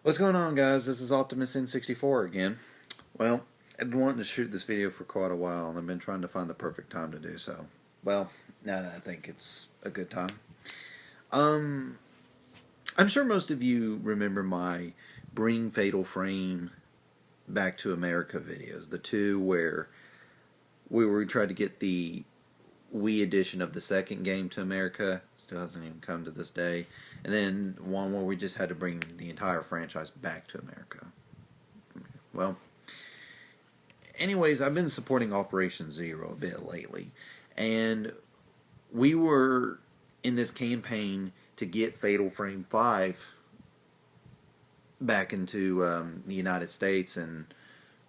What's going on, guys? This is Optimus N64 again. Well, I've been wanting to shoot this video for quite a while, and I've been trying to find the perfect time to do so. Well, now I think it's a good time. I'm sure most of you remember my Bring Fatal Frame Back to America videos. The two where we tried to get the Wii edition of the second game to America. Still hasn't even come to this day. And then one where we just had to bring the entire franchise back to America. Well, anyways, I've been supporting Operation Zero a bit lately. And we were in this campaign to get Fatal Frame 5 back into the United States and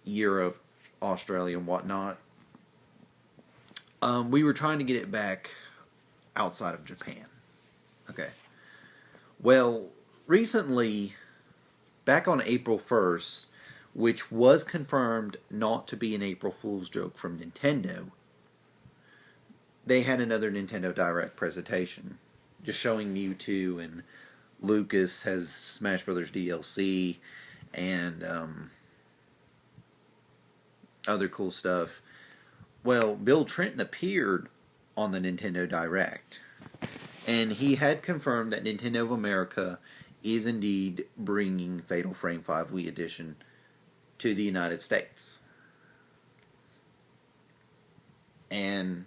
Europe, Australia, and whatnot. We were trying to get it back outside of Japan. Okay. Well, recently, back on April 1st, which was confirmed not to be an April Fool's joke from Nintendo, they had another Nintendo Direct presentation, just showing Mewtwo and Lucas has Smash Brothers DLC and other cool stuff. Well, Bill Trenton appeared on the Nintendo Direct, and he had confirmed that Nintendo of America is indeed bringing Fatal Frame 5 Wii Edition to the United States. And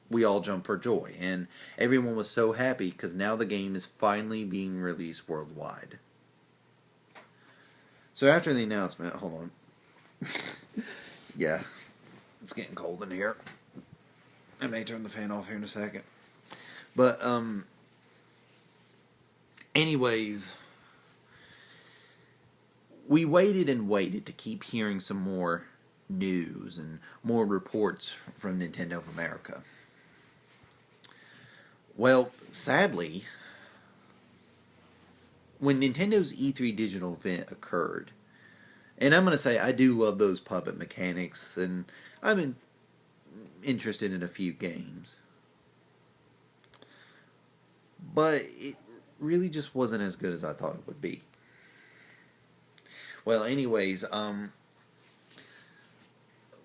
we all jumped for joy, and everyone was so happy because now the game is finally being released worldwide. So after the announcement, hold on. Yeah. It's getting cold in here. I may turn the fan off here in a second. But, anyways, we waited and waited to keep hearing some more news and more reports from Nintendo of America. Well, sadly, when Nintendo's E3 digital event occurred, and I'm going to say I do love those puppet mechanics, and I've been interested in a few games. But it really just wasn't as good as I thought it would be. Well, anyways,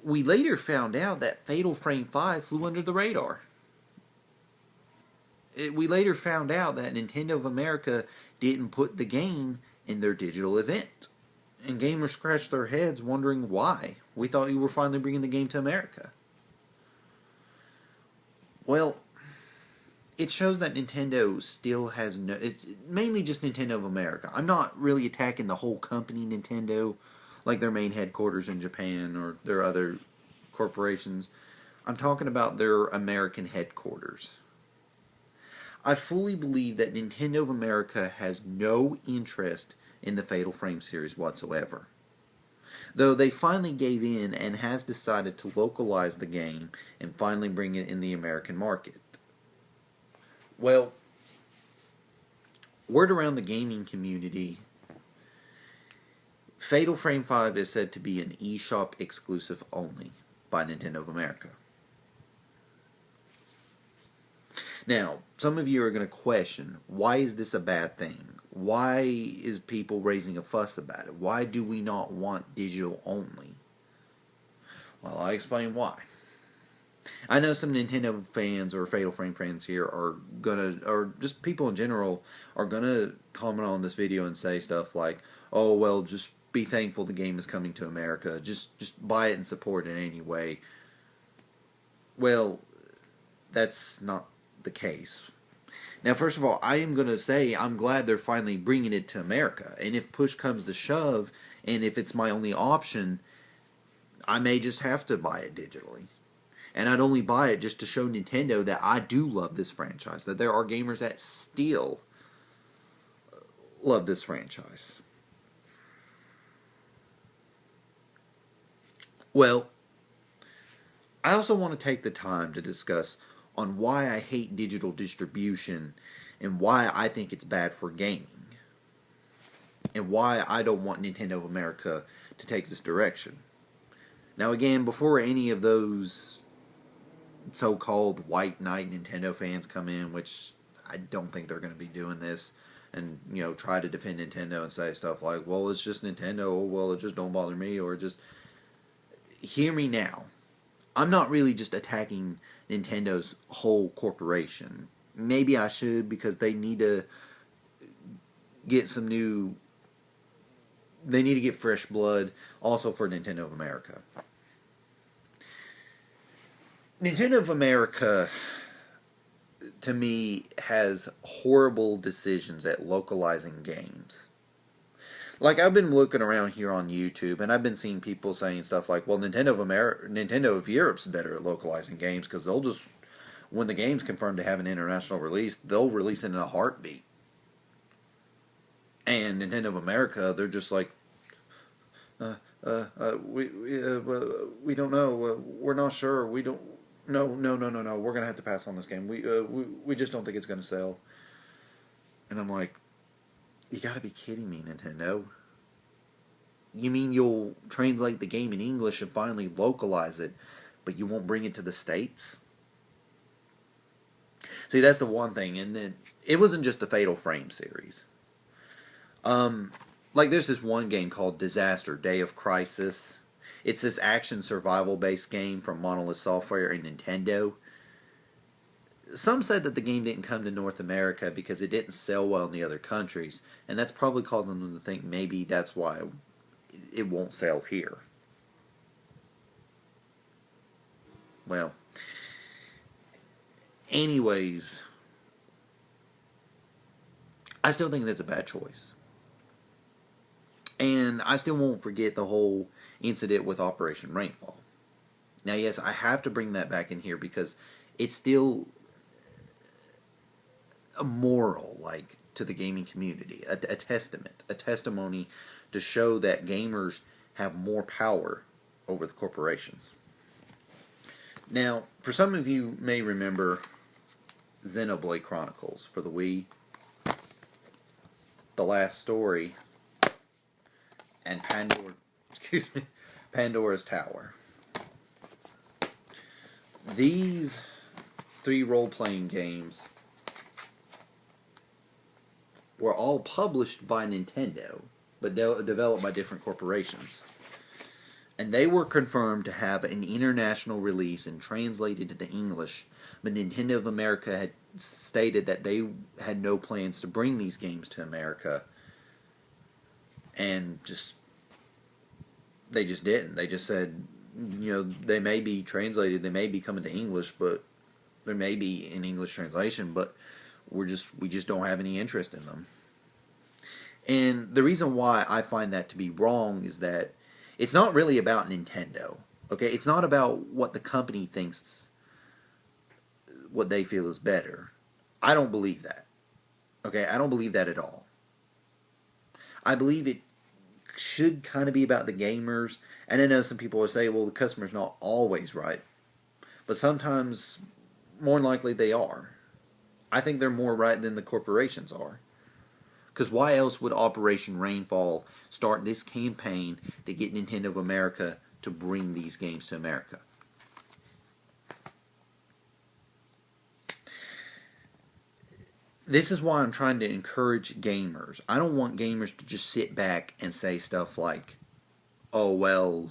we later found out that Fatal Frame 5 flew under the radar. We later found out that Nintendo of America didn't put the game in their digital event. And gamers scratched their heads wondering why. We thought you were finally bringing the game to America. Well, it shows that Nintendo still has no... It's mainly just Nintendo of America. I'm not really attacking the whole company Nintendo, like their main headquarters in Japan or their other corporations. I'm talking about their American headquarters. I fully believe that Nintendo of America has no interest in the Fatal Frame series whatsoever. Though they finally gave in and has decided to localize the game and finally bring it in the American market. Well, word around the gaming community, Fatal Frame 5 is said to be an eShop exclusive only by Nintendo of America. Now, some of you are going to question, why is this a bad thing? Why is people raising a fuss about it? Why do we not want digital only? Well, I'll explain why. I know some Nintendo fans or Fatal Frame fans here are gonna, or just people in general, are gonna comment on this video and say stuff like, oh, well, just be thankful the game is coming to America. Just buy it and support it anyway. Well, that's not the case. Now, first of all, I am going to say I'm glad they're finally bringing it to America. And if push comes to shove, and if it's my only option, I may just have to buy it digitally. And I'd only buy it just to show Nintendo that I do love this franchise. That there are gamers that still love this franchise. Well, I also want to take the time to discuss on why I hate digital distribution and why I think it's bad for gaming. And why I don't want Nintendo of America to take this direction. Now again, before any of those so-called white knight Nintendo fans come in, which I don't think they're going to be doing this, and try to defend Nintendo and say stuff like, well, it's just Nintendo, or well, it just don't bother me, or just hear me now. I'm not really just attacking Nintendo's whole corporation. Maybe I should, because they need to get some new. They need to get fresh blood also for Nintendo of America. Nintendo of America, to me, has horrible decisions at localizing games. Like, I've been looking around here on YouTube, and I've been seeing people saying stuff like, well, Nintendo of Europe's better at localizing games, because they'll just, when the game's confirmed to have an international release, they'll release it in a heartbeat. And Nintendo of America, they're just like, we don't know, we're not sure, we don't, no, we're gonna have to pass on this game. We just don't think it's gonna sell. And I'm like, you gotta be kidding me, Nintendo. You mean you'll translate the game in English and finally localize it, but you won't bring it to the States? See, that's the one thing. And then it wasn't just the Fatal Frame series. Like, there's this one game called Disaster: Day of Crisis. It's this action survival based game from Monolith Software and Nintendo. Some said that the game didn't come to North America because it didn't sell well in the other countries, and that's probably causing them to think maybe that's why it won't sell here. Well, anyways, I still think that's a bad choice. And I still won't forget the whole incident with Operation Rainfall. Now, yes, I have to bring that back in here because it's still a moral, like, to the gaming community, a testimony to show that gamers have more power over the corporations. Now, for some of you may remember Xenoblade Chronicles for the Wii, The Last Story, and Pandora's Tower. These 3 role-playing games were all published by Nintendo, but developed by different corporations. And they were confirmed to have an international release and translated into English, but Nintendo of America had stated that they had no plans to bring these games to America. And they just didn't. They just said, they may be translated, they may be coming to English, but there may be an English translation, but we just don't have any interest in them. And the reason why I find that to be wrong is that it's not really about Nintendo. Okay, it's not about what the company thinks, what they feel is better. I don't believe that. Okay, I don't believe that at all. I believe it should kind of be about the gamers. And I know some people will say, well, the customer's not always right. But sometimes, more than likely, they are. I think they're more right than the corporations are. Because why else would Operation Rainfall start this campaign to get Nintendo of America to bring these games to America? This is why I'm trying to encourage gamers. I don't want gamers to just sit back and say stuff like, oh, well,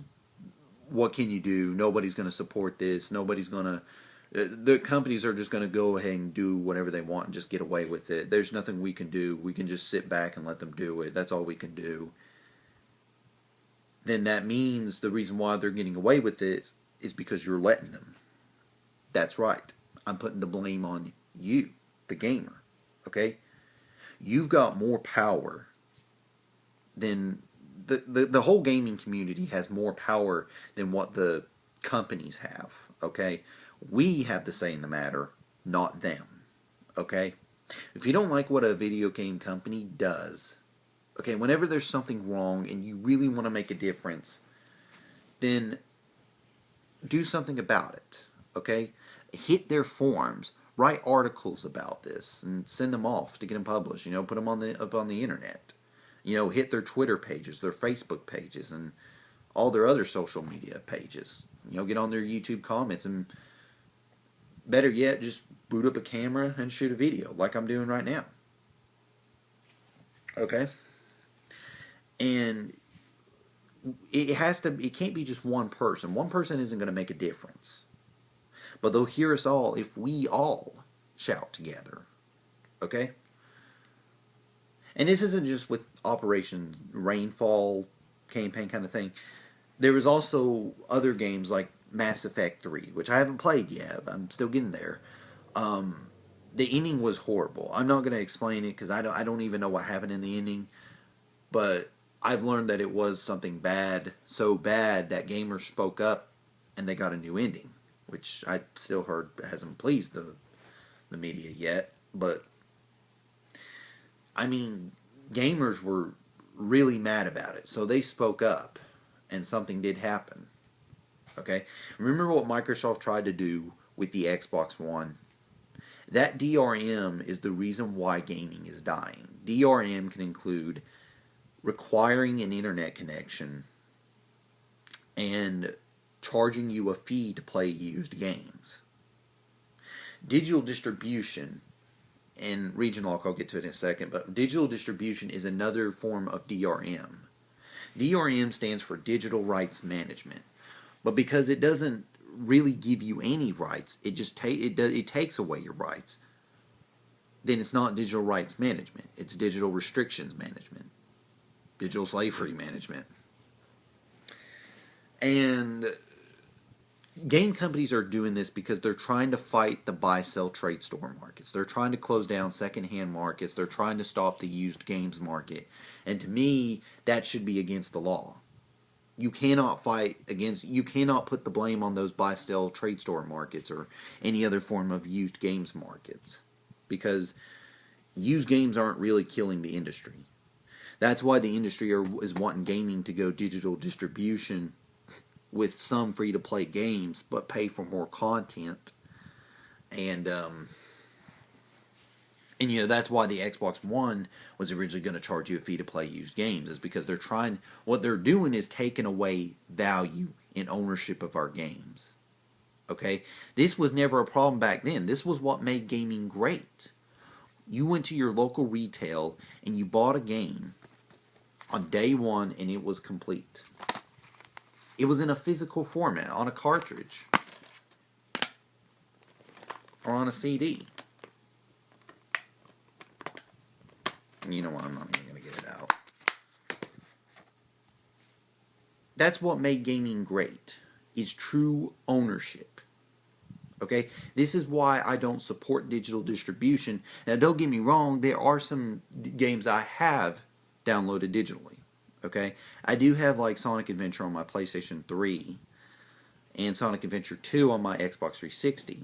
what can you do? Nobody's going to support this. Nobody's going to... The companies are just going to go ahead and do whatever they want and just get away with it. There's nothing we can do. We can just sit back and let them do it. That's all we can do. Then that means the reason why they're getting away with it is because you're letting them. That's right. I'm putting the blame on you, the gamer. Okay? You've got more power than... The whole gaming community has more power than what the companies have. Okay? We have the say in the matter, not them. Okay? If you don't like what a video game company does, okay, whenever there's something wrong and you really want to make a difference, then do something about it. Okay? Hit their forums. Write articles about this and send them off to get them published. Put them up on the internet. Hit their Twitter pages, their Facebook pages, and all their other social media pages. Get on their YouTube comments, and better yet, just boot up a camera and shoot a video like I'm doing right now. Okay? And it can't be just one person. One person isn't going to make a difference. But they'll hear us all if we all shout together. Okay? And this isn't just with Operation Rainfall campaign kind of thing. There was also other games like Mass Effect 3, which I haven't played yet. I'm still getting there. The ending was horrible. I'm not going to explain it because I don't even know what happened in the ending. But I've learned that it was something bad, so bad that gamers spoke up and they got a new ending, which I still heard hasn't pleased the media yet. But I mean, gamers were really mad about it, so they spoke up, and something did happen. Okay, remember what Microsoft tried to do with the Xbox One? That DRM is the reason why gaming is dying. DRM can include requiring an internet connection and charging you a fee to play used games. Digital distribution, and region lock, I'll get to it in a second, but digital distribution is another form of DRM. DRM stands for Digital Rights Management, but because it doesn't really give you any rights, it takes away your rights. Then it's not digital rights management; it's digital restrictions management, digital slavery management, and game companies are doing this because they're trying to fight the buy-sell trade store markets. They're trying to close down secondhand markets. They're trying to stop the used games market. And to me, that should be against the law. You cannot you cannot put the blame on those buy-sell trade store markets or any other form of used games markets. Because used games aren't really killing the industry. That's why the industry is wanting gaming to go digital distribution with some free-to-play games, but pay for more content, and that's why the Xbox One was originally going to charge you a fee to play used games, is because what they're doing is taking away value in ownership of our games. Okay, this was never a problem back then. This was what made gaming great. You went to your local retail and you bought a game on day one, and it was complete. It was in a physical format, on a cartridge, or on a CD. You know what, I'm not even going to get it out. That's what made gaming great, is true ownership. Okay? This is why I don't support digital distribution. Now, don't get me wrong, there are some games I have downloaded digitally. Okay, I do have like Sonic Adventure on my PlayStation 3 and Sonic Adventure 2 on my Xbox 360.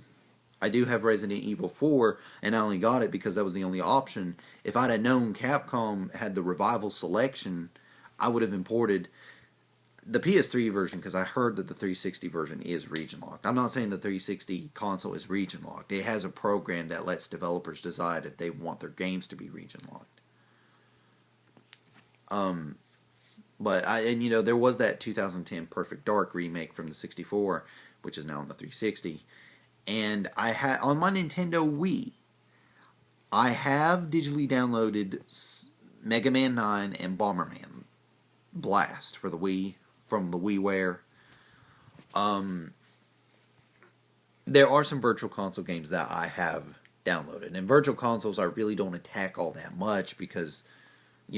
I do have Resident Evil 4, and I only got it because that was the only option. If I'd have known Capcom had the Revival selection, I would have imported the PS3 version because I heard that the 360 version is region locked. I'm not saying the 360 console is region locked. It has a program that lets developers decide if they want their games to be region locked. But there was that 2010 Perfect Dark remake from the 64, which is now on the 360. And I had on my Nintendo Wii, I have digitally downloaded Mega Man 9 and Bomberman Blast for the Wii from the WiiWare. There are some Virtual Console games that I have downloaded, and Virtual Consoles I really don't attack all that much because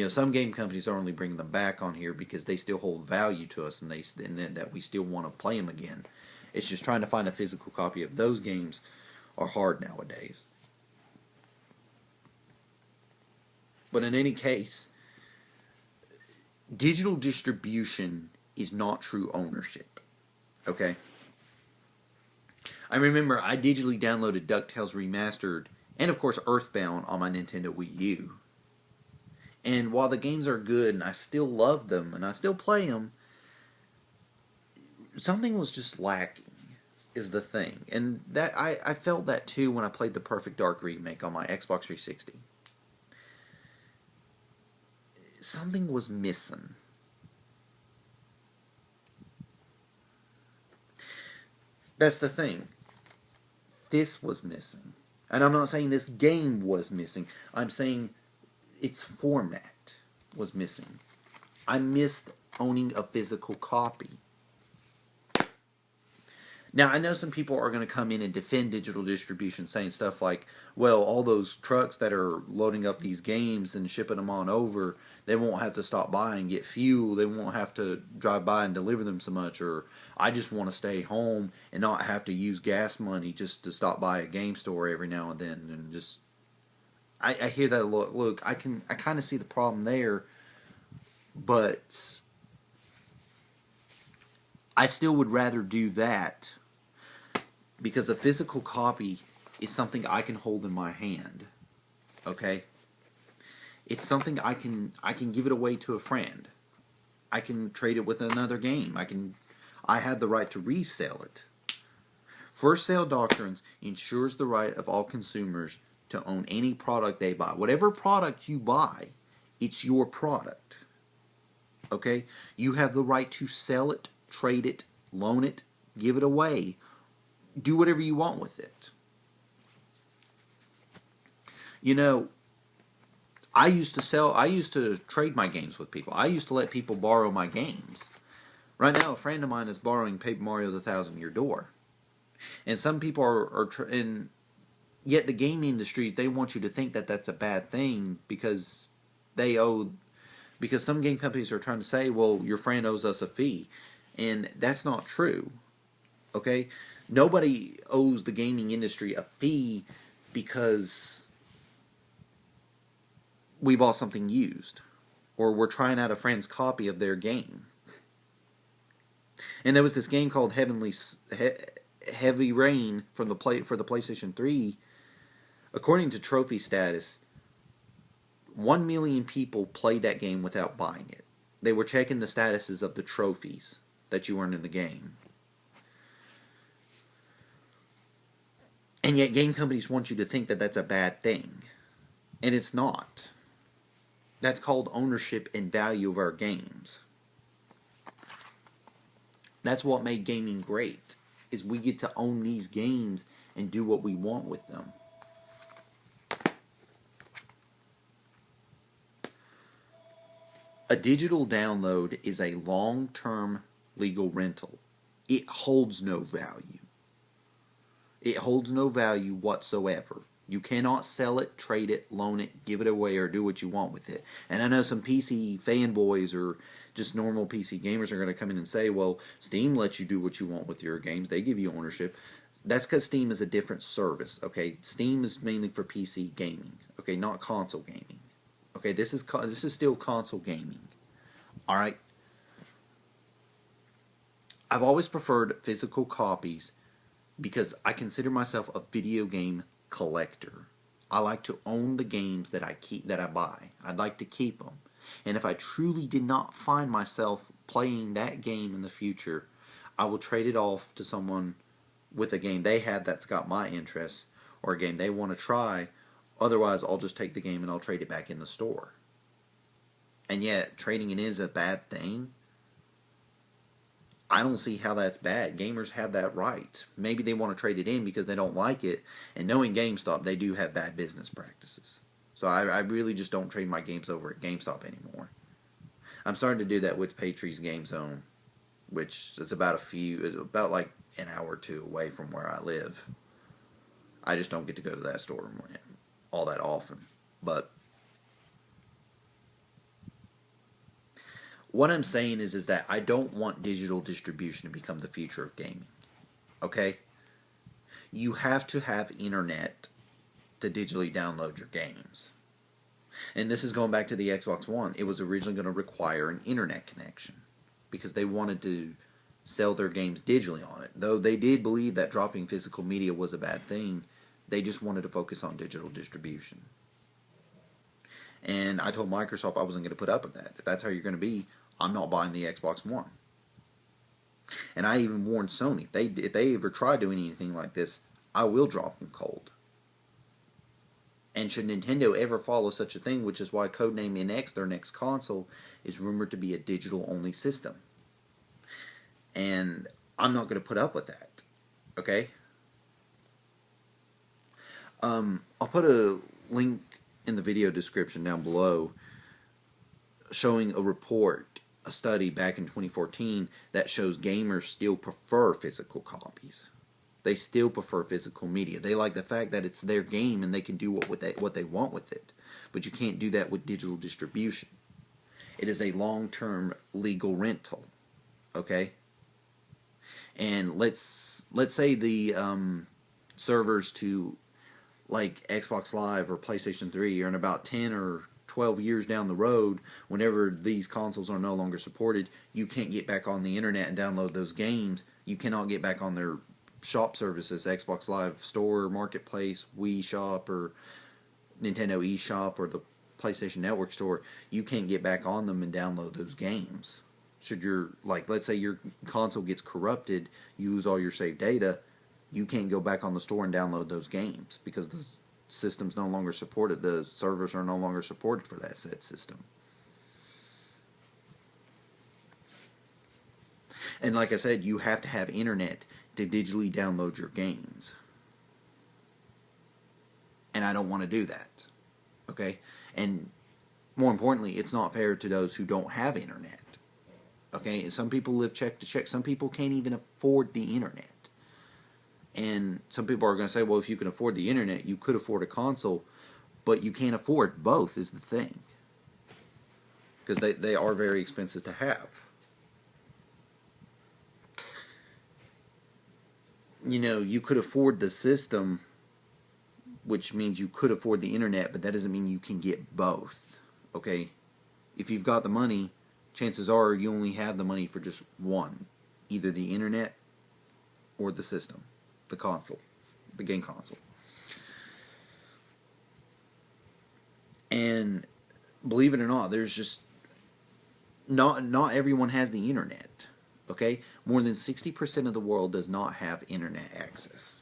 some game companies are only bringing them back on here because they still hold value to us, and that we still want to play them again. It's just trying to find a physical copy of those games are hard nowadays. But in any case, digital distribution is not true ownership. Okay? I remember I digitally downloaded DuckTales Remastered and, of course, Earthbound on my Nintendo Wii U. And while the games are good and I still love them and I still play them, something was just lacking, is the thing. And that I felt that too when I played the Perfect Dark remake on my Xbox 360. Something was missing. That's the thing. This was missing. And I'm not saying this game was missing. I'm saying its format. was missing. I missed owning a physical copy. Now, I know some people are going to come in and defend digital distribution, saying stuff like, well, all those trucks that are loading up these games and shipping them on over, they won't have to stop by and get fuel. They won't have to drive by and deliver them so much. Or I just want to stay home and not have to use gas money just to stop by a game store every now and then. And just, I hear that a lot. Look, I kind of see the problem there, but I still would rather do that, because a physical copy is something I can hold in my hand. Okay? It's something I can give it away to a friend. I can trade it with another game. I have the right to resell it. First sale doctrines ensures the right of all consumers to own any product they buy. Whatever product you buy, it's your product. Okay? You have the right to sell it, trade it, loan it, give it away. Do whatever you want with it. You know, I used to trade my games with people. I used to let people borrow my games. Right now, a friend of mine is borrowing Paper Mario: The Thousand Year Door. And some people and yet the game industry, they want you to think that that's a bad thing because because some game companies are trying to say, well, your friend owes us a fee. And that's not true. Okay? Nobody owes the gaming industry a fee because we bought something used, or we're trying out a friend's copy of their game. And there was this game called Heavy Rain for the PlayStation 3. According to trophy status, 1 million people played that game without buying it. They were checking the statuses of the trophies that you earned in the game. And yet game companies want you to think that that's a bad thing. And it's not. That's called ownership and value of our games. That's what made gaming great, is we get to own these games and do what we want with them. A digital download is a long-term legal rental. It holds no value. It holds no value whatsoever. You cannot sell it, trade it, loan it, give it away, or do what you want with it. And I know some PC fanboys or just normal PC gamers are going to come in and say, well, Steam lets you do what you want with your games. They give you ownership. That's because Steam is a different service, okay? Steam is mainly for PC gaming, okay, not console gaming. Okay, this is still console gaming. All right? I've always preferred physical copies because I consider myself a video game collector. I like to own the games that I buy. I'd like to keep them. And if I truly did not find myself playing that game in the future, I will trade it off to someone with a game they had that's got my interest, or a game they want to try. Otherwise, I'll just take the game and I'll trade it back in the store. And yet, trading it in is a bad thing. I don't see how that's bad. Gamers have that right. Maybe they want to trade it in because they don't like it. And knowing GameStop, they do have bad business practices. So I really just don't trade my games over at GameStop anymore. I'm starting to do that with Patriot's Game Zone, which is about like an hour or two away from where I live. I just don't get to go to that store all that often. But what I'm saying is that I don't want digital distribution to become the future of gaming. Okay? You have to have internet to digitally download your games. And this is going back to the Xbox One. It was originally going to require an internet connection because they wanted to sell their games digitally on it. Though they did believe that dropping physical media was a bad thing, they just wanted to focus on digital distribution. And I told Microsoft I wasn't going to put up with that. If that's how you're going to be, I'm not buying the Xbox One. And I even warned Sony, if they ever try doing anything like this, I will drop them cold. And should Nintendo ever follow such a thing, which is why codename NX, their next console, is rumored to be a digital-only system. And I'm not going to put up with that. Okay? I'll put a link in the video description down below showing a study back in 2014 that shows gamers still prefer physical copies. They still prefer physical media. They like the fact that it's their game and they can do what they want with it. But you can't do that with digital distribution. It is a long-term legal rental. Okay? And let's say the servers to like Xbox Live or PlayStation 3 are in about 10 or 12 years down the road, whenever these consoles are no longer supported, you can't get back on the internet and download those games. You cannot get back on their shop services, Xbox Live Store, Marketplace, Wii Shop, or Nintendo eShop, or the PlayStation Network Store. You can't get back on them and download those games. Should your, like, let's say your console gets corrupted, you lose all your saved data, you can't go back on the store and download those games because the system's no longer supported. The servers are no longer supported for that said system. And like I said, you have to have internet to digitally download your games. And I don't want to do that. Okay? And more importantly, it's not fair to those who don't have internet. Okay? And some people live check to check. Some people can't even afford the internet. And some people are going to say, well, if you can afford the internet, you could afford a console, but you can't afford both is the thing. Because they are very expensive to have. You know, you could afford the system, which means you could afford the internet, but that doesn't mean you can get both. Okay? If you've got the money, chances are you only have the money for just one. Either the internet or the system. The console, the game console. And believe it or not, there's just not everyone has the internet. Okay? More than 60% of the world does not have internet access.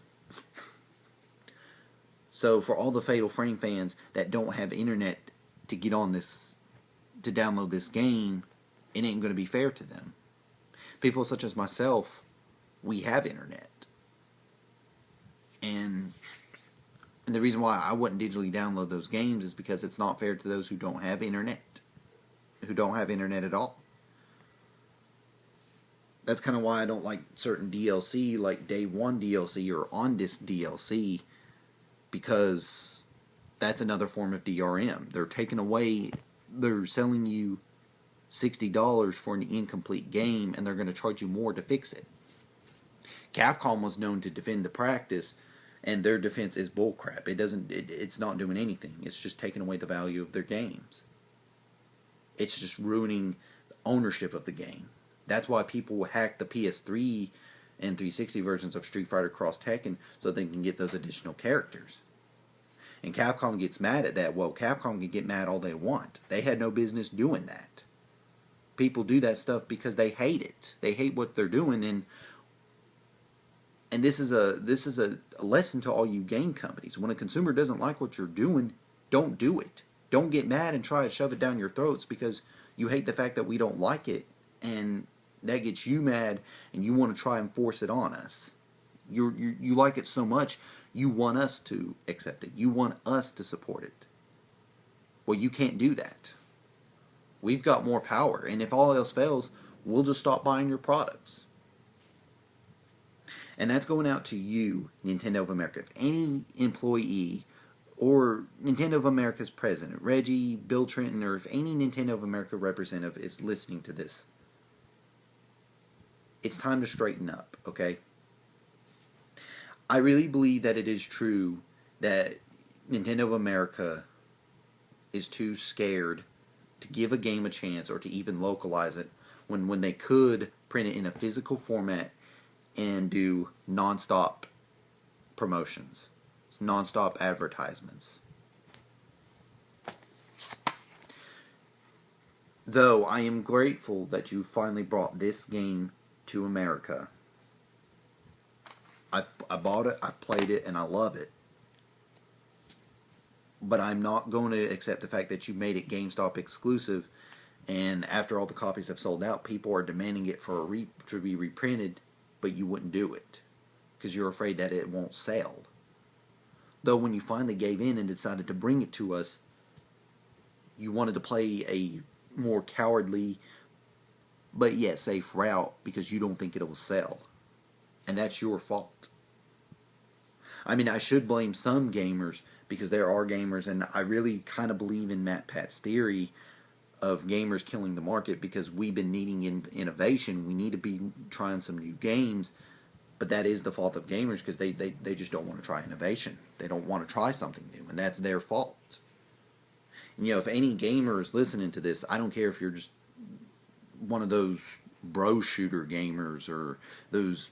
So for all the Fatal Frame fans that don't have internet to get on this, to download this game, it ain't going to be fair to them. People such as myself, we have internet. And the reason why I wouldn't digitally download those games is because it's not fair to those who don't have internet. Who don't have internet at all. That's kind of why I don't like certain DLC, like Day 1 DLC or on-disc DLC, because that's another form of DRM. They're taking away, they're selling you $60 for an incomplete game, and they're going to charge you more to fix it. Capcom was known to defend the practice, and their defense is bullcrap. It's not doing anything. It's just taking away the value of their games. It's just ruining ownership of the game. That's why people hack the PS3 and 360 versions of Street Fighter Cross Tekken so they can get those additional characters. And Capcom gets mad at that. Well, Capcom can get mad all they want. They had no business doing that. People do that stuff because they hate it. They hate what they're doing, and this is a lesson to all you game companies. When a consumer doesn't like what you're doing, don't do it. Don't get mad and try to shove it down your throats because you hate the fact that we don't like it, and that gets you mad, and you want to try and force it on us. You like it so much, you want us to accept it. You want us to support it. Well, you can't do that. We've got more power, and if all else fails, we'll just stop buying your products. And that's going out to you, Nintendo of America. If any employee or Nintendo of America's president, Reggie, Bill Trenton, or if any Nintendo of America representative is listening to this, it's time to straighten up, okay? I really believe that it is true that Nintendo of America is too scared to give a game a chance or to even localize it when they could print it in a physical format and do non-stop promotions, non-stop advertisements. Though I am grateful that you finally brought this game to America. I bought it, I played it, and I love it. But I'm not going to accept the fact that you made it GameStop exclusive, and after all the copies have sold out, people are demanding it for to be reprinted, but you wouldn't do it because you're afraid that it won't sell. Though when you finally gave in and decided to bring it to us, you wanted to play a more cowardly, but yet safe route because you don't think it'll sell. And that's your fault. I mean, I should blame some gamers because there are gamers, and I really kind of believe in Matt Pat's theory of gamers killing the market because we've been needing innovation. We need to be trying some new games, but that is the fault of gamers because they just don't want to try innovation. They don't want to try something new, and that's their fault. And, if any gamer is listening to this, I don't care if you're just one of those bro shooter gamers or those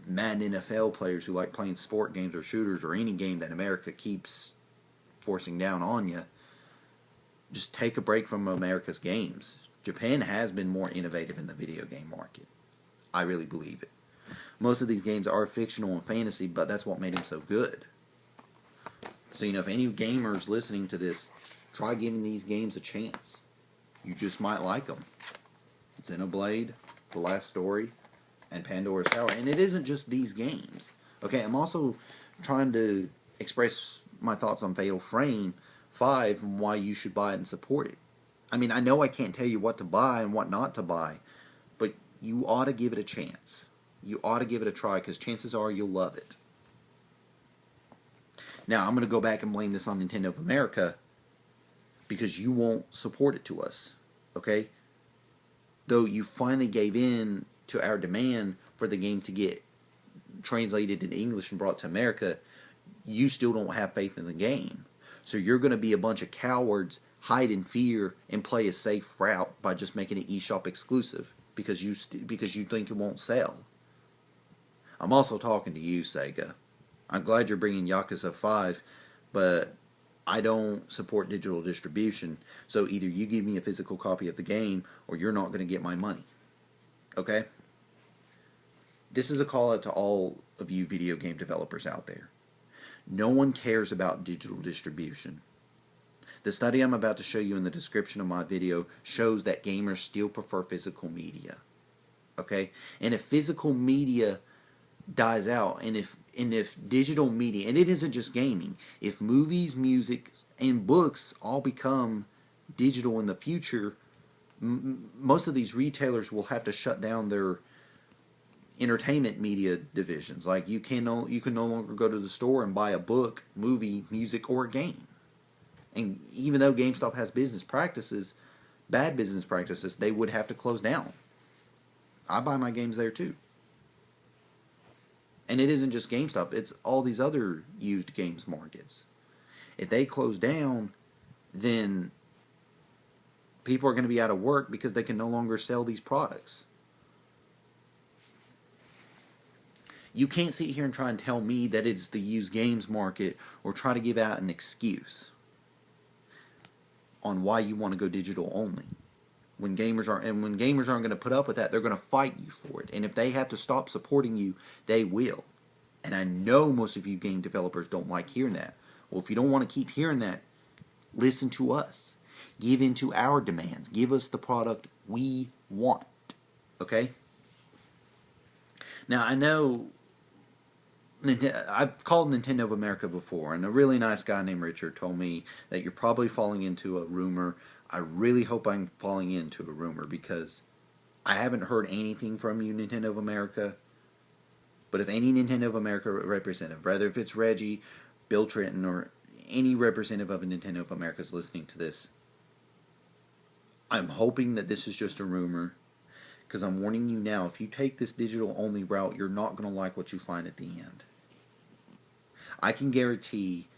Madden NFL players who like playing sport games or shooters or any game that America keeps forcing down on you. Just take a break from America's games. Japan has been more innovative in the video game market. I really believe it. Most of these games are fictional and fantasy, but that's what made them so good. So, if any gamers listening to this, try giving these games a chance. You just might like them. It's Xenoblade, The Last Story, and Pandora's Tower. And it isn't just these games. Okay, I'm also trying to express my thoughts on Fatal Frame 5 and why you should buy it and support it. I mean, I know I can't tell you what to buy and what not to buy, but you ought to give it a chance. You ought to give it a try because chances are you'll love it. Now, I'm going to go back and blame this on Nintendo of America because you won't support it to us, okay? Though you finally gave in to our demand for the game to get translated into English and brought to America, you still don't have faith in the game. So you're going to be a bunch of cowards, hide in fear, and play a safe route by just making it eShop exclusive because you think it won't sell. I'm also talking to you, Sega. I'm glad you're bringing Yakuza 5, but I don't support digital distribution, so either you give me a physical copy of the game or you're not going to get my money. Okay? This is a call out to all of you video game developers out there. No one cares about digital distribution. The study I'm about to show you in the description of my video shows that gamers still prefer physical media. Okay? And if physical media dies out, and if digital media, and it isn't just gaming, if movies, music, and books all become digital in the future, most of these retailers will have to shut down their entertainment media divisions. Like you can no longer go to the store and buy a book, movie, music, or a game. And even though GameStop has business practices, bad business practices, they would have to close down. I buy my games there too. And it isn't just GameStop, it's all these other used games markets. If they close down, then people are going to be out of work because they can no longer sell these products. You can't sit here and try and tell me that it's the used games market or try to give out an excuse on why you want to go digital only. When gamers aren't going to put up with that, they're going to fight you for it. And if they have to stop supporting you, they will. And I know most of you game developers don't like hearing that. Well, if you don't want to keep hearing that, listen to us. Give in to our demands. Give us the product we want. Okay? Now, I know I've called Nintendo of America before, and a really nice guy named Richard told me that you're probably falling into a rumor. I really hope I'm falling into a rumor because I haven't heard anything from you, Nintendo of America. But if any Nintendo of America representative, whether if it's Reggie, Bill Trenton, or any representative of a Nintendo of America is listening to this, I'm hoping that this is just a rumor. Because I'm warning you now, if you take this digital-only route, you're not going to like what you find at the end. I can guarantee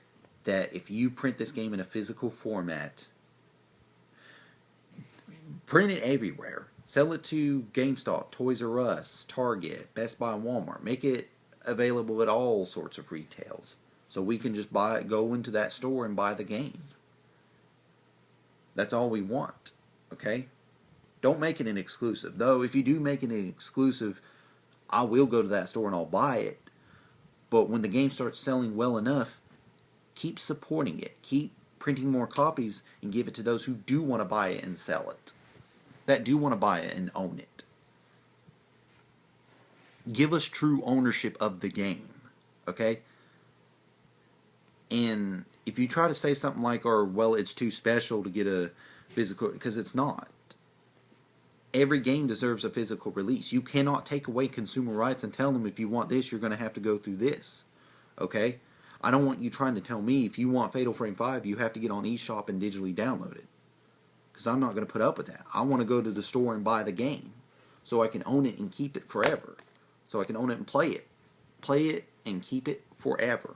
that if you print this game in a physical format, print it everywhere. Sell it to GameStop, Toys R Us, Target, Best Buy, and Walmart. Make it available at all sorts of retails. So we can just go into that store and buy the game. That's all we want. Okay? Don't make it an exclusive. Though, if you do make it an exclusive, I will go to that store and I'll buy it. But when the game starts selling well enough, keep supporting it. Keep printing more copies and give it to those who do want to buy it and sell it. That do want to buy it and own it. Give us true ownership of the game. Okay? And if you try to say something like, or, well, it's too special to get a physical, because it's not. Every game deserves a physical release. You cannot take away consumer rights and tell them if you want this, you're going to have to go through this. Okay? I don't want you trying to tell me if you want Fatal Frame 5, you have to get on eShop and digitally download it. Because I'm not going to put up with that. I want to go to the store and buy the game so I can own it and keep it forever. So I can own it and play it. Play it and keep it forever.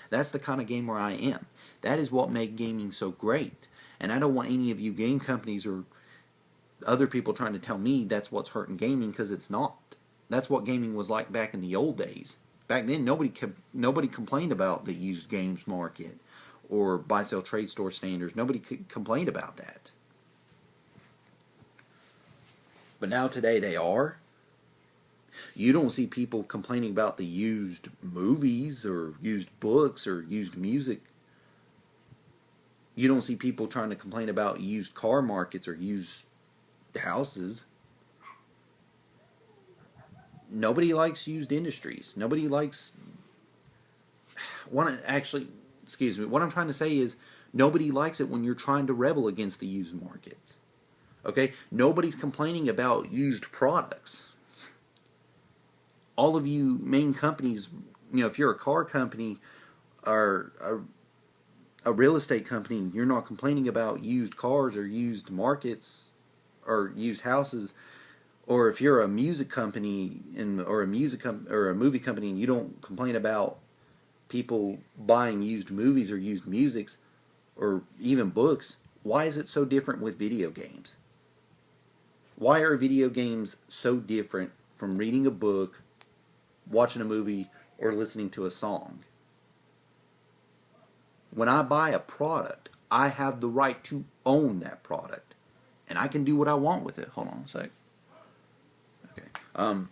That's the kind of gamer I am. That is what makes gaming so great. And I don't want any of you game companies or other people trying to tell me that's what's hurting gaming, because it's not. That's what gaming was like back in the old days. Back then, nobody complained about the used games market or buy-sell trade store standards. Nobody complained about that. But now today they are. You don't see people complaining about the used movies or used books or used music. You don't see people trying to complain about used car markets or used houses. Nobody likes used industries. Nobody likes... What I'm trying to say is nobody likes it when you're trying to rebel against the used market. Okay? Nobody's complaining about used products. All of you main companies, if you're a car company or a real estate company, you're not complaining about used cars or used markets or used houses. Or if you're a music company or a movie company, and you don't complain about people buying used movies or used musics or even books, why is it so different with video games? Why are video games so different from reading a book, watching a movie, or listening to a song? When I buy a product, I have the right to own that product. And I can do what I want with it. Hold on a sec. Okay.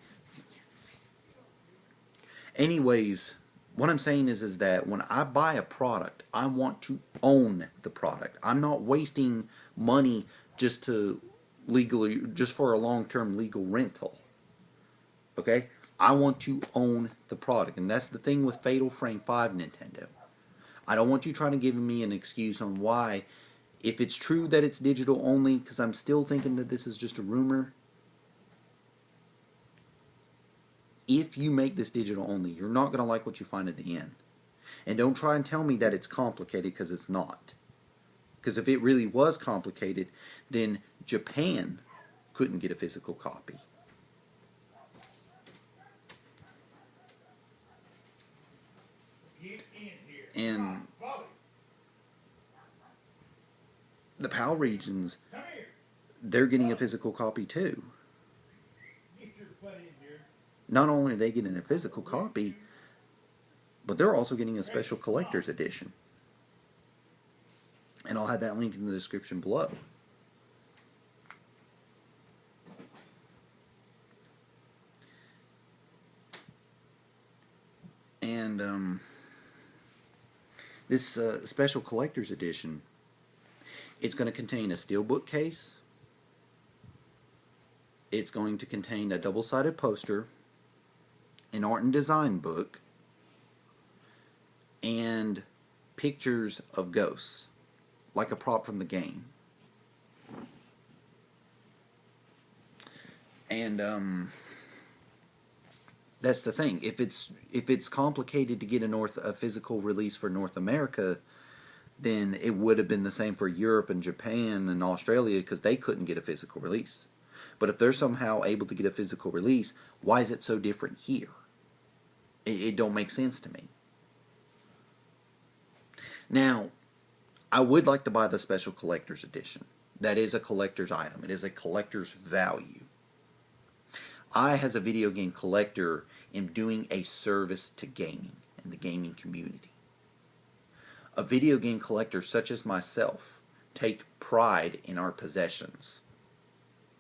Anyways, what I'm saying is that when I buy a product, I want to own the product. I'm not wasting money just for a long-term legal rental. Okay? I want to own the product. And that's the thing with Fatal Frame 5, Nintendo. I don't want you trying to give me an excuse on why, if it's true that it's digital only, because I'm still thinking that this is just a rumor. If you make this digital only, you're not going to like what you find at the end. And don't try and tell me that it's complicated, because it's not. Because if it really was complicated, then Japan couldn't get a physical copy. And the PAL regions, they're getting a physical copy too. Not only are they getting a physical copy, but they're also getting a special collector's edition. And I'll have that link in the description below. And this special collector's edition, it's going to contain a steelbook case. It's going to contain a double-sided poster, an art and design book, and pictures of ghosts, like a prop from the game. And that's the thing. If it's complicated to get a physical release for North America, then it would have been the same for Europe and Japan and Australia, because they couldn't get a physical release. But if they're somehow able to get a physical release, why is it so different here? It don't make sense to me. Now, I would like to buy the special collector's edition. That is a collector's item. It is a collector's value. I, as a video game collector, am doing a service to gaming and the gaming community. A video game collector such as myself take pride in our possessions.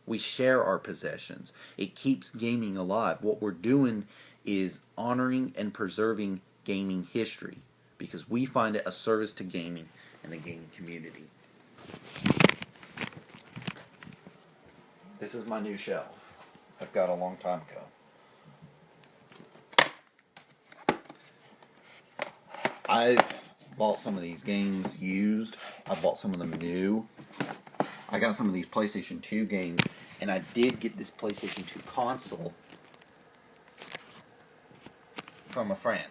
We share our possessions. It keeps gaming alive. What we're doing is honoring and preserving gaming history, because we find it a service to gaming and the gaming community. This is my new shelf. I've got a long time ago. I bought some of these games used. I bought some of them new. I got some of these PlayStation 2 games, and I did get this PlayStation 2 console from a friend.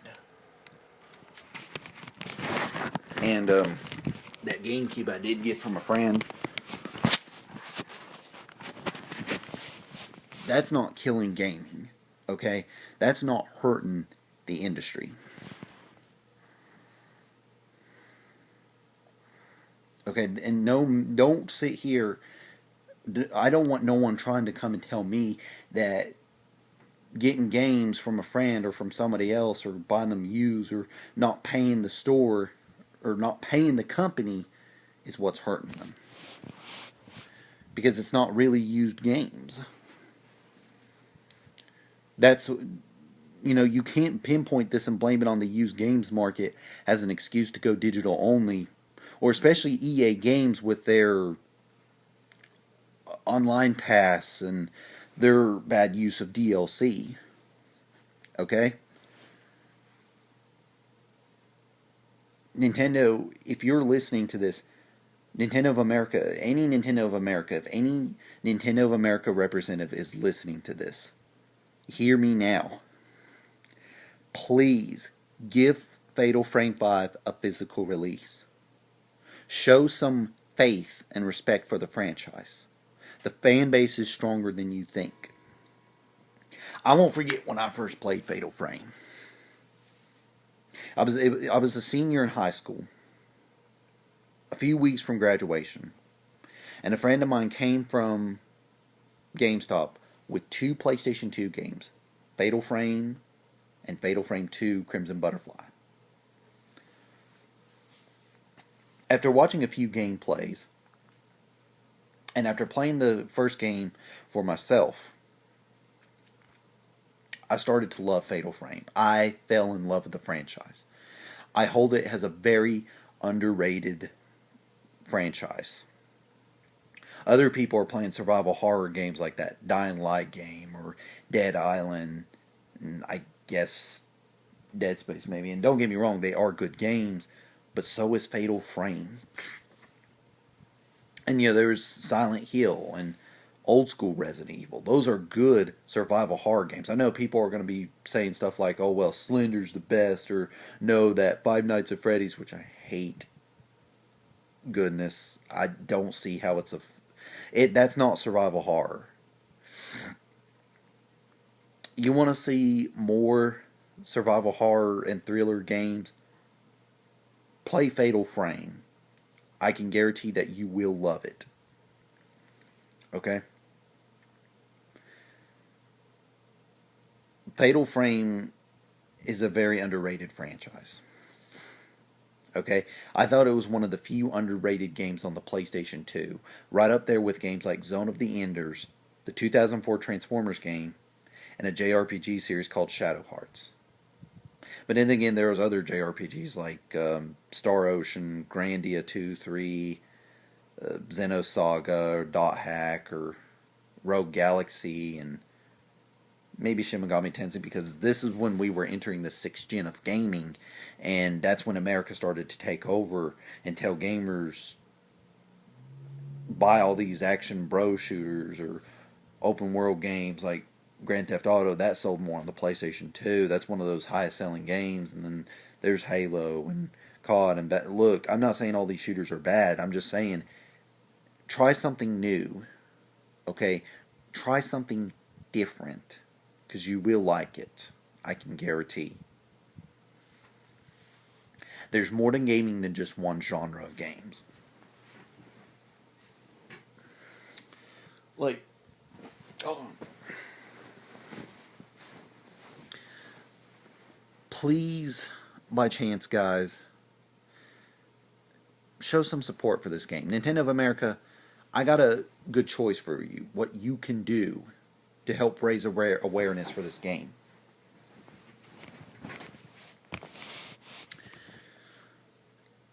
And that GameCube I did get from a friend. That's not killing gaming, okay? That's not hurting the industry. Okay, and no, don't sit here. I don't want no one trying to come and tell me that getting games from a friend or from somebody else or buying them used or not paying the store or not paying the company is what's hurting them. Because it's not really used games. That's, you can't pinpoint this and blame it on the used games market as an excuse to go digital only, or especially EA Games with their online pass and their bad use of DLC. Okay? Nintendo, if you're listening to this, Nintendo of America, any Nintendo of America, if any Nintendo of America representative is listening to this, hear me now. Please give Fatal Frame 5 a physical release. Show some faith and respect for the franchise. The fan base is stronger than you think. I won't forget when I first played Fatal Frame. I was a senior in high school, a few weeks from graduation, and a friend of mine came from GameStop with 2 PlayStation 2 games, Fatal Frame and Fatal Frame 2 Crimson Butterfly. After watching a few gameplays, and after playing the first game for myself, I started to love Fatal Frame. I fell in love with the franchise. I hold it as a very underrated franchise. Other people are playing survival horror games like that Dying Light game or Dead Island, and I guess Dead Space maybe. And don't get me wrong, they are good games, but so is Fatal Frame. And there's Silent Hill and old school Resident Evil. Those are good survival horror games. I know people are going to be saying stuff like, oh, well, Slender's the best, or no, that Five Nights at Freddy's, which I hate. Goodness, I don't see how that's not survival horror. You want to see more survival horror and thriller games? Play Fatal Frame. I can guarantee that you will love it. Okay? Fatal Frame is a very underrated franchise. Okay? I thought it was one of the few underrated games on the PlayStation 2. Right up there with games like Zone of the Enders, the 2004 Transformers game, and a JRPG series called Shadow Hearts. But then again, there was other JRPGs like Star Ocean, Grandia 2, 3, Xenosaga, or Dot Hack, or Rogue Galaxy, and maybe Shin Megami Tensei, because this is when we were entering the 6th gen of gaming, and that's when America started to take over and tell gamers, buy all these action bro shooters or open world games like Grand Theft Auto. That sold more on the PlayStation 2. That's one of those highest selling games. And then there's Halo and COD and look, I'm not saying all these shooters are bad. I'm just saying try something new. Okay? Try something different, because you will like it. I can guarantee. There's more to gaming than just one genre of games. Like, please, by chance, guys, show some support for this game. Nintendo of America, I got a good choice for you. What you can do to help raise awareness for this game.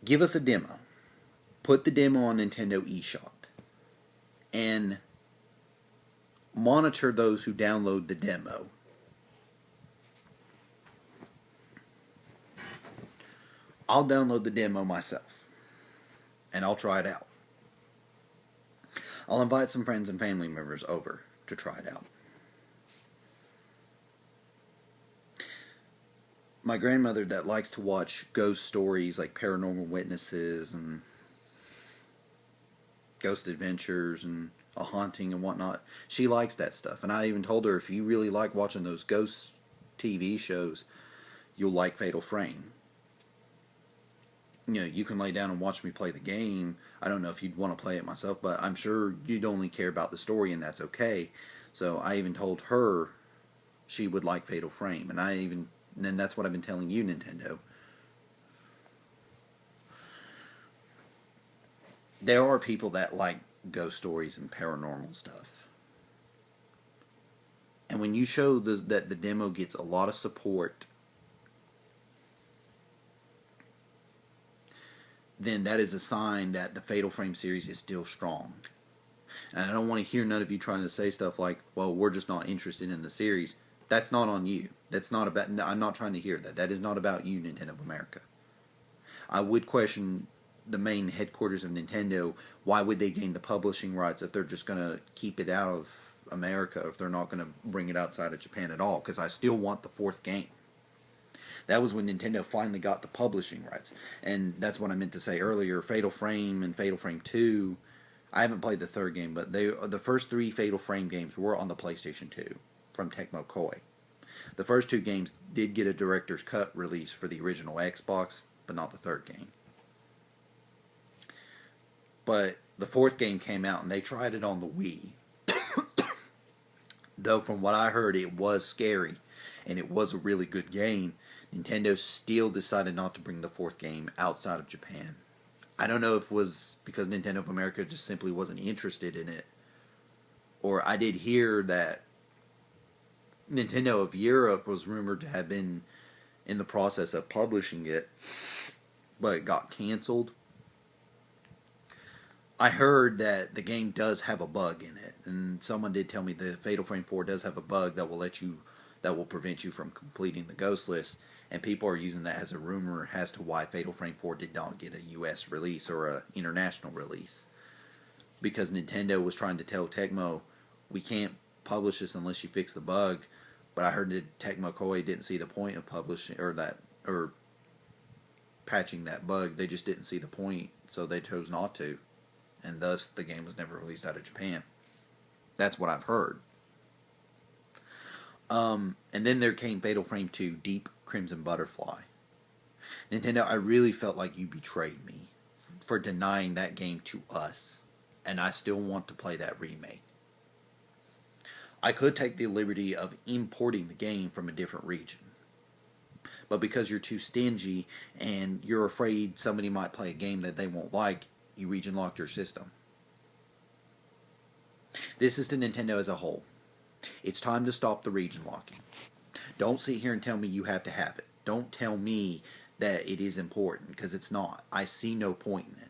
Give us a demo. Put the demo on Nintendo eShop. And monitor those who download the demo. I'll download the demo myself. And I'll try it out. I'll invite some friends and family members over to try it out. My grandmother that likes to watch ghost stories like Paranormal Witnesses and Ghost Adventures and A Haunting and whatnot, she likes that stuff. And I even told her, if you really like watching those ghost TV shows, you'll like Fatal Frame. You know, you can lay down and watch me play the game. I don't know if you'd want to play it myself, but I'm sure you'd only care about the story, and that's okay. So I even told her she would like Fatal Frame, and that's what I've been telling you, Nintendo. There are people that like ghost stories and paranormal stuff, and when you show that the demo gets a lot of support, then that is a sign that the Fatal Frame series is still strong. And I don't want to hear none of you trying to say stuff like, well, we're just not interested in the series. That's not on you. That's not about, I'm not trying to hear that. That is not about you, Nintendo of America. I would question the main headquarters of Nintendo. Why would they gain the publishing rights if they're just going to keep it out of America, if they're not going to bring it outside of Japan at all? Because I still want the fourth game. That was when Nintendo finally got the publishing rights. And that's what I meant to say earlier. Fatal Frame and Fatal Frame 2. I haven't played the third game, but the first three Fatal Frame games were on the PlayStation 2 from Tecmo Koei. The first two games did get a director's cut release for the original Xbox, but not the third game. But the fourth game came out, and they tried it on the Wii. Though from what I heard, it was scary, and it was a really good game. Nintendo still decided not to bring the fourth game outside of Japan. I don't know if it was because Nintendo of America just simply wasn't interested in it. Or I did hear that Nintendo of Europe was rumored to have been in the process of publishing it, but it got canceled. I heard that the game does have a bug in it, and someone did tell me the Fatal Frame 4 does have a bug that will prevent you from completing the ghost list, and people are using that as a rumor as to why Fatal Frame 4 did not get a US release or an international release. Because Nintendo was trying to tell Tecmo, we can't publish this unless you fix the bug. But I heard that Tecmo Koei didn't see the point of publishing or patching that bug. They just didn't see the point, so they chose not to. And thus, the game was never released out of Japan. That's what I've heard. And then there came Fatal Frame 2, Deep Crimson Butterfly. Nintendo, I really felt like you betrayed me for denying that game to us. And I still want to play that remake. I could take the liberty of importing the game from a different region. But because you're too stingy and you're afraid somebody might play a game that they won't like, you region locked your system. This is to Nintendo as a whole. It's time to stop the region locking. Don't sit here and tell me you have to have it. Don't tell me that it is important, because it's not. I see no point in it.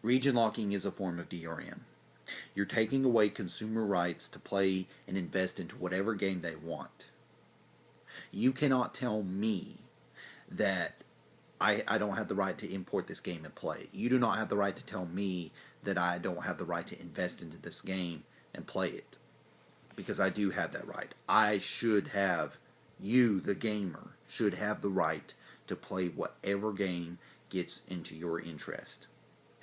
Region locking is a form of DRM. You're taking away consumer rights to play and invest into whatever game they want. You cannot tell me that I don't have the right to import this game and play it. You do not have the right to tell me that I don't have the right to invest into this game and play it. Because I do have that right. I should have, you the gamer, should have the right to play whatever game gets into your interest.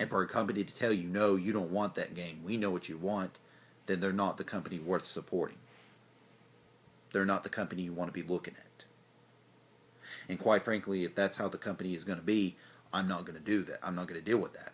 And for a company to tell you, no, you don't want that game, we know what you want, then they're not the company worth supporting. They're not the company you want to be looking at. And quite frankly, if that's how the company is going to be, I'm not going to do that. I'm not going to deal with that.